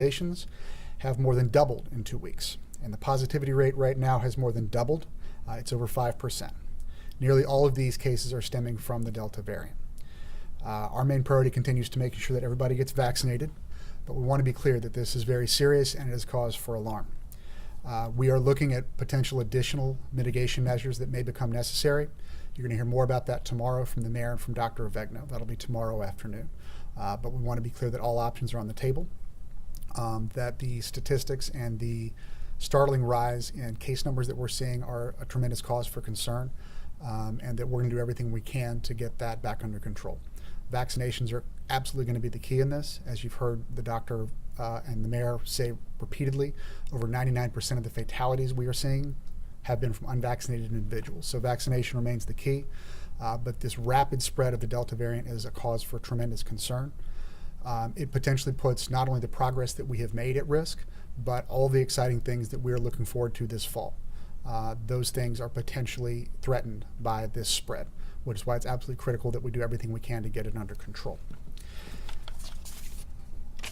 hospitalizations have more than doubled in 2 weeks. And the positivity rate right now has more than doubled. It's over 5%. Nearly all of these cases are stemming from the Delta variant. Our main priority continues to making sure that everybody gets vaccinated, but we want to be clear that this is very serious and it is cause for alarm. We are looking at potential additional mitigation measures that may become necessary. You're going to hear more about that tomorrow from the mayor and from Dr. Avegno. That'll be tomorrow afternoon. But we want to be clear that all options are on the table, that the statistics and the startling rise in case numbers that we're seeing are a tremendous cause for concern, and that we're going to do everything we can to get that back under control. Vaccinations are absolutely going to be the key in this. As you've heard the doctor and the mayor say repeatedly, over 99% of the fatalities we are seeing have been from unvaccinated individuals. So vaccination remains the key, but this rapid spread of the Delta variant is a cause for tremendous concern. It potentially puts not only the progress that we have made at risk, but all the exciting things that we're looking forward to this fall. Those things are potentially threatened by this spread, which is why it's absolutely critical that we do everything we can to get it under control.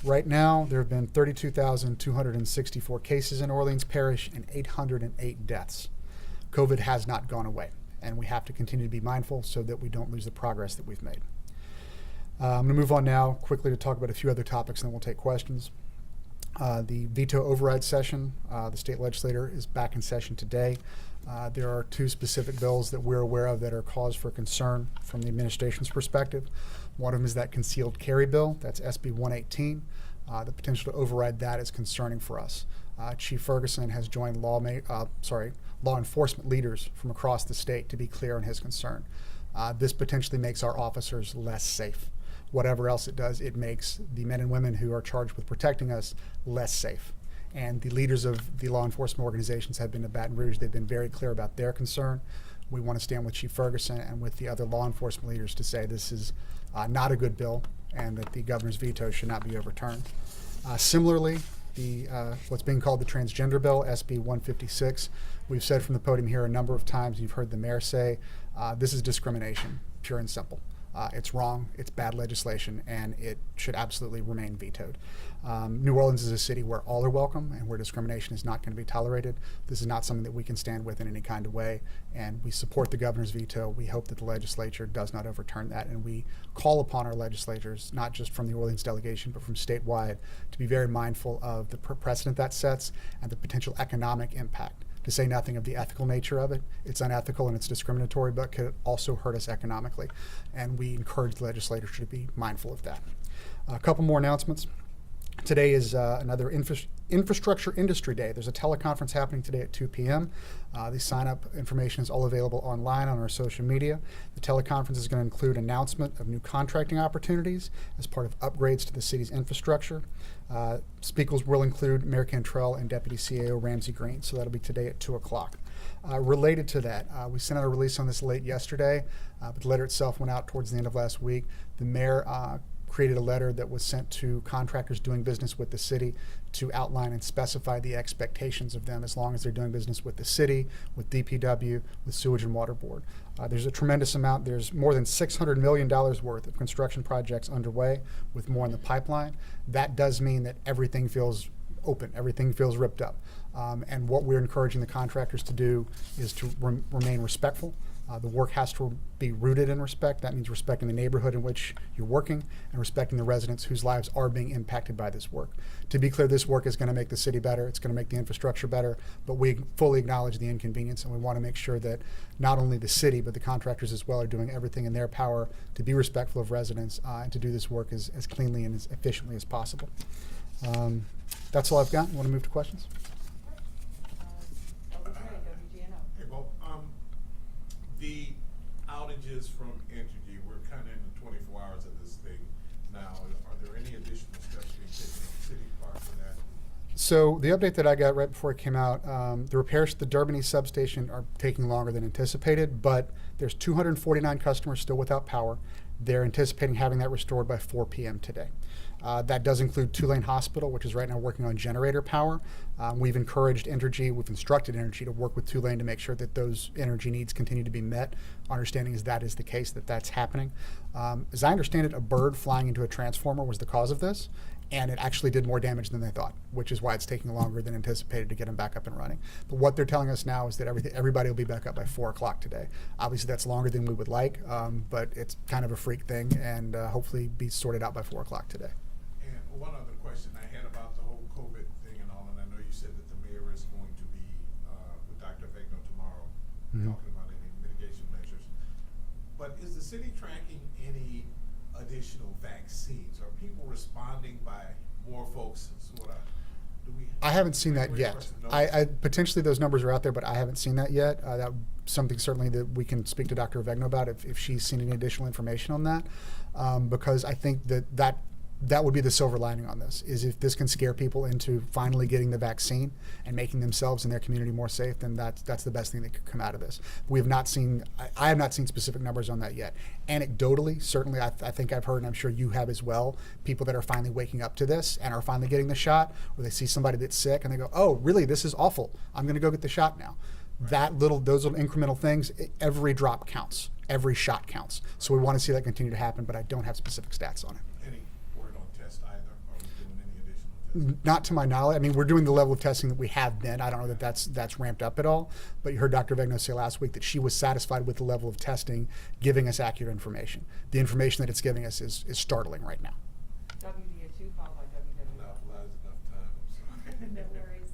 Right now, there have been 32,264 cases in Orleans Parish and 808 deaths. COVID has not gone away, and we have to continue to be mindful so that we don't lose the progress that we've made. I'm going to move on now quickly to talk about a few other topics, and then we'll take questions. The veto override session, the state legislature is back in session today. There are two specific bills that we're aware of that are cause for concern from the administration's perspective. One of them is that concealed carry bill, that's SB 118. The potential to override that is concerning for us. Chief Ferguson has joined law enforcement leaders from across the state to be clear on his concern. This potentially makes our officers less safe. Whatever else it does, it makes the men and women who are charged with protecting us less safe. And the leaders of the law enforcement organizations have been to Baton Rouge. They've been very clear about their concern. We want to stand with Chief Ferguson and with the other law enforcement leaders to say this is not a good bill and that the governor's veto should not be overturned. Similarly, what's being called the transgender bill, SB 156, we've said from the podium here a number of times, you've heard the mayor say, this is discrimination, pure and simple. It's wrong, it's bad legislation, and it should absolutely remain vetoed. New Orleans is a city where all are welcome and where discrimination is not going to be tolerated. This is not something that we can stand with in any kind of way, and we support the governor's veto. We hope that the legislature does not overturn that, and we call upon our legislators, not just from the Orleans delegation, but from statewide, to be very mindful of the precedent that sets and the potential economic impact. To say nothing of the ethical nature of it. It's unethical and it's discriminatory, but could also hurt us economically. And we encourage the legislators to be mindful of that. A couple more announcements. Today is another Infrastructure Industry Day. There's a teleconference happening today at 2 p.m. The sign-up information is all available online on our social media. The teleconference is going to include announcement of new contracting opportunities as part of upgrades to the city's infrastructure. Speakers will include Mayor Cantrell and Deputy CAO Ramsey Green, so that'll be today at 2 o'clock. Related to that, we sent out a release on this late yesterday, but the letter itself went out towards the end of last week. The mayor created a letter that was sent to contractors doing business with the city to outline and specify the expectations of them as long as they're doing business with the city, with DPW, with Sewage and Water Board. There's a tremendous amount. There's more than $600 million worth of construction projects underway with more in the pipeline. That does mean that everything feels open, everything feels ripped up. And what we're encouraging the contractors to do is to remain respectful. The work has to be rooted in respect. That means respecting the neighborhood in which you're working and respecting the residents whose lives are being impacted by this work. To be clear, this work is going to make the city better. It's going to make the infrastructure better, but we fully acknowledge the inconvenience, and we want to make sure that not only the city, but the contractors as well are doing everything in their power to be respectful of residents and to do this work as cleanly and as efficiently as possible. That's all I've got. You want to move to questions? The outages from Entergy, we're kind of in the 24 hours of this thing now. Are there any additional steps being taken on the city part for that? So the update that I got right before it came out, the repairs to the Durbany substation are taking longer than anticipated, but there's 249 customers still without power. They're anticipating having that restored by 4 p.m. today. That does include Tulane Hospital, which is right now working on generator power. We've instructed Entergy to work with Tulane to make sure that those energy needs continue to be met. Our understanding is that is the case, that's happening. As I understand it, a bird flying into a transformer was the cause of this, and it actually did more damage than they thought, which is why it's taking longer than anticipated to get them back up and running. But what they're telling us now is that everybody will be back up by 4 o'clock today. Obviously, that's longer than we would like, but it's kind of a freak thing, and hopefully be sorted out by 4 o'clock today. And one other question I had about the whole COVID thing and all, and I know you said that the mayor is going to be with Dr. Avegno tomorrow, talking about any mitigation measures. But is the city tracking any additional vaccines? Are people responding by more folks? I haven't seen that yet. I potentially those numbers are out there, but I haven't seen that yet. That's something certainly that we can speak to Dr. Avegno about if she's seen any additional information on that, because I think that would be the silver lining on this, is if this can scare people into finally getting the vaccine and making themselves and their community more safe, then that's the best thing that could come out of this. We have not seen, I have not seen specific numbers on that yet. Anecdotally, certainly I think I've heard, and I'm sure you have as well, people that are finally waking up to this and are finally getting the shot, or they see somebody that's sick and they go, oh, really, this is awful. I'm going to go get the shot now. Right. Those little incremental things, every drop counts. Every shot counts. So we want to see that continue to happen, but I don't have specific stats on it. Not to my knowledge. I mean, we're doing the level of testing that we have been. I don't know that that's ramped up at all. But you heard Dr. Avegno say last week that she was satisfied with the level of testing giving us accurate information. The information that it's giving us is startling right now. WDO2 followed by WWL. Enough time. No worries.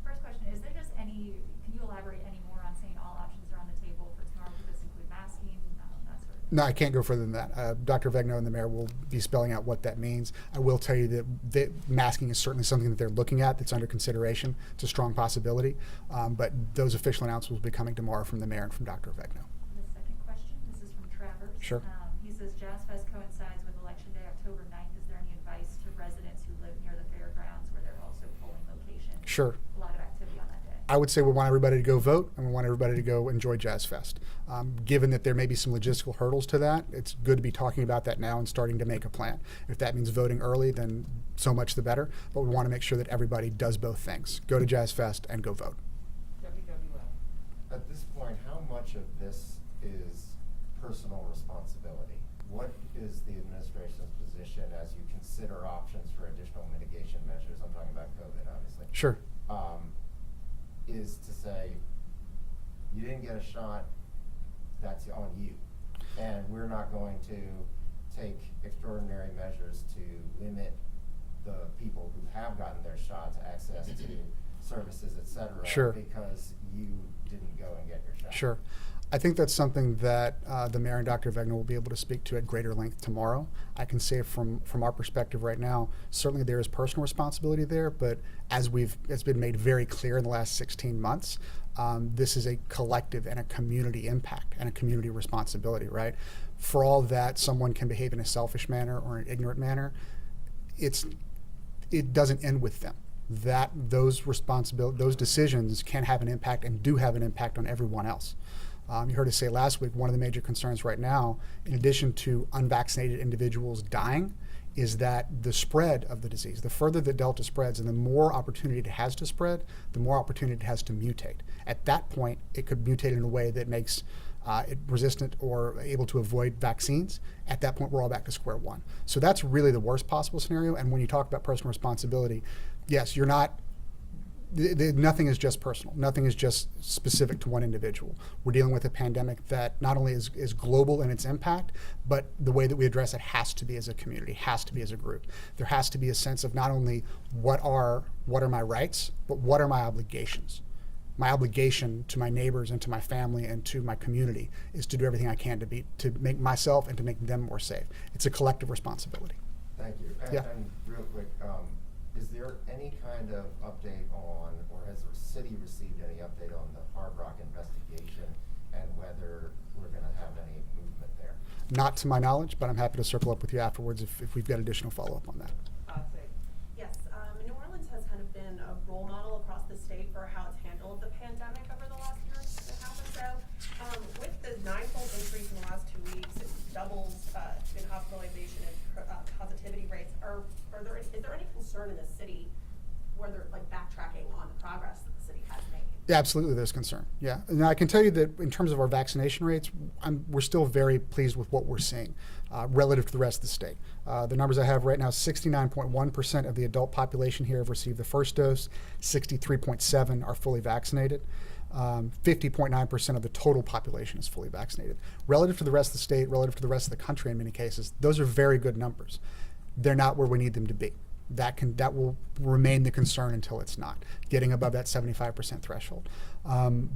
First question, is there just can you elaborate any more on saying all options are on the table for tomorrow? Would this include masking, that sort of thing? No, I can't go further than that. Dr. Avegno and the mayor will be spelling out what that means. I will tell you that masking is certainly something that they're looking at, that's under consideration. It's a strong possibility. But those official announcements will be coming tomorrow from the mayor and from Dr. Avegno. The second question, this is from Travers. Sure. He says Jazz Fest coincides with Election Day, October 9th. Is there any advice to residents who live near the fairgrounds where there are also polling locations? Sure. A lot of activity on that day. I would say we want everybody to go vote, and we want everybody to go enjoy Jazz Fest. Given that there may be some logistical hurdles to that, it's good to be talking about that now and starting to make a plan. If that means voting early, then so much the better. But we want to make sure that everybody does both things. Go to Jazz Fest and go vote. WWL. At this point, how much of this is personal responsibility? What is the administration's position as you consider options for additional mitigation measures? I'm talking about COVID, obviously. Sure. Is to say, you didn't get a shot, that's on you. And we're not going to take extraordinary measures to limit the people who have gotten their shots access to services, et cetera, Sure. because you didn't go and get your shot. Sure. I think that's something that the mayor and Dr. Avegno will be able to speak to at greater length tomorrow. I can say from our perspective right now, certainly there is personal responsibility there, but as it's been made very clear in the last 16 months, this is a collective and a community impact and a community responsibility, right? For all that someone can behave in a selfish manner or an ignorant manner, it doesn't end with them. Those decisions can have an impact and do have an impact on everyone else. You heard us say last week, one of the major concerns right now, in addition to unvaccinated individuals dying, is that the spread of the disease, the further the Delta spreads and the more opportunity it has to spread, the more opportunity it has to mutate. At that point, it could mutate in a way that makes it resistant or able to avoid vaccines. At that point, we're all back to square one. So that's really the worst possible scenario. And when you talk about personal responsibility, yes, you're not, nothing is just personal. Nothing is just specific to one individual. We're dealing with a pandemic that not only is global in its impact, but the way that we address it has to be as a community, has to be as a group. There has to be a sense of not only what are my rights, but what are my obligations. My obligation to my neighbors and to my family and to my community is to do everything I can to make myself and to make them more safe. It's a collective responsibility. Thank you. Yeah. And real quick, is there any kind of update on, or has the city received any update on the Hard Rock investigation and whether we're going to have any movement there? Not to my knowledge, but I'm happy to circle up with you afterwards if we've got additional follow-up on that. Yes, New Orleans has kind of been a role model across the state for how it's handled the pandemic over the last year and a half or so. With the 9-fold increase in the last 2 weeks, it doubles in hospitalization and positivity rates. Is there any concern in the city where they're backtracking on the progress that the city has made? Yeah, absolutely, there's concern. Yeah, and I can tell you that in terms of our vaccination rates, we're still very pleased with what we're seeing. relative to the rest of the state. The numbers I have right now, 69.1% of the adult population here have received the first dose, 63.7% are fully vaccinated. 50.9% of the total population is fully vaccinated. Relative to the rest of the state, relative to the rest of the country in many cases, those are very good numbers. They're not where we need them to be. That will remain the concern until it's not, getting above that 75% threshold.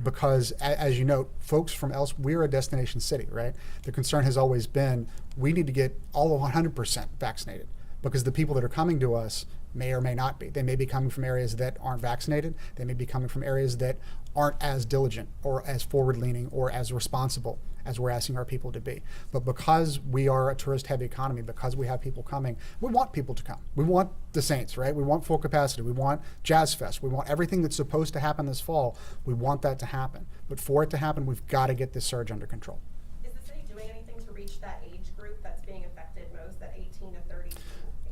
Because as you note, folks from we're a destination city, right? The concern has always been, we need to get all of 100% vaccinated, because the people that are coming to us may or may not be. They may be coming from areas that aren't vaccinated. They may be coming from areas that aren't as diligent or as forward-leaning or as responsible as we're asking our people to be. But because we are a tourist-heavy economy, because we have people coming, we want people to come. We want the Saints, right? We want full capacity. We want Jazz Fest. We want everything that's supposed to happen this fall. We want that to happen. But for it to happen, we've got to get this surge under control. Is the city doing anything to reach that age group that's being affected most, that 18 to 30?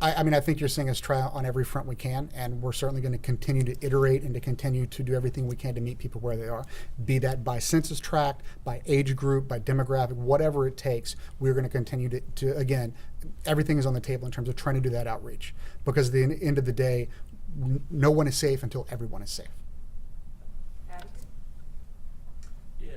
I mean, I think you're seeing us try on every front we can, and we're certainly going to continue to iterate and to continue to do everything we can to meet people where they are, be that by census tract, by age group, by demographic, whatever it takes. We're going to continue to again, everything is on the table in terms of trying to do that outreach, because at the end of the day, no one is safe until everyone is safe. Patty? Yeah,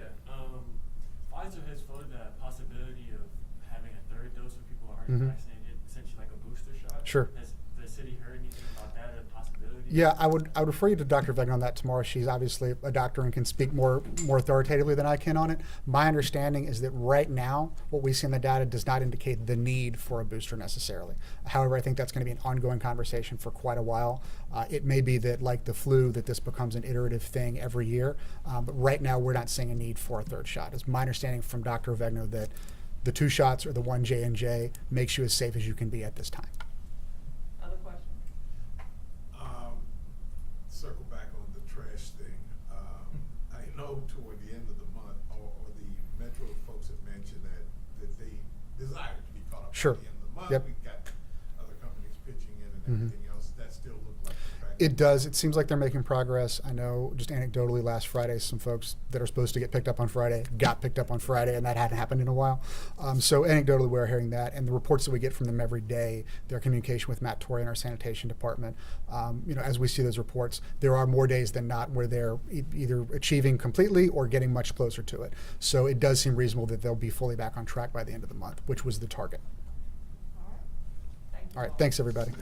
Pfizer has floated the possibility of having a third dose for people who are already vaccinated, essentially like a booster shot. Sure. Has the city heard anything about that, a possibility? Yeah, I would refer you to Dr. Avegno on that tomorrow. She's obviously a doctor and can speak more authoritatively than I can on it. My understanding is that right now, what we see in the data does not indicate the need for a booster necessarily. However, I think that's going to be an ongoing conversation for quite a while. It may be that, like the flu, that this becomes an iterative thing every year. But right now, we're not seeing a need for a third shot. It's my understanding from Dr. Avegno that the 2 shots or the 1 J&J makes you as safe as you can be at this time. Other questions? Circle back on the trash thing. I know toward the end of the month, or the Metro folks have mentioned that they desire to be caught up Sure. at the end of the month. Yep. We've got other companies pitching in and everything else. That still look like a track. It does. It seems like they're making progress. I know just anecdotally last Friday, some folks that are supposed to get picked up on Friday got picked up on Friday, and that hadn't happened in a while. So anecdotally, we're hearing that, and the reports that we get from them every day, their communication with Matt Torrey in our sanitation department, as we see those reports, there are more days than not where they're either achieving completely or getting much closer to it. So it does seem reasonable that they'll be fully back on track by the end of the month, which was the target. All right. Thank you All right, thanks everybody.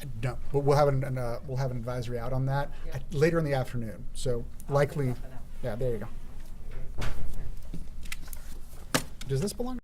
I don't, but we'll have an advisory out on that Yeah. later in the afternoon. So likely, something out. yeah, there you go. Does this belong?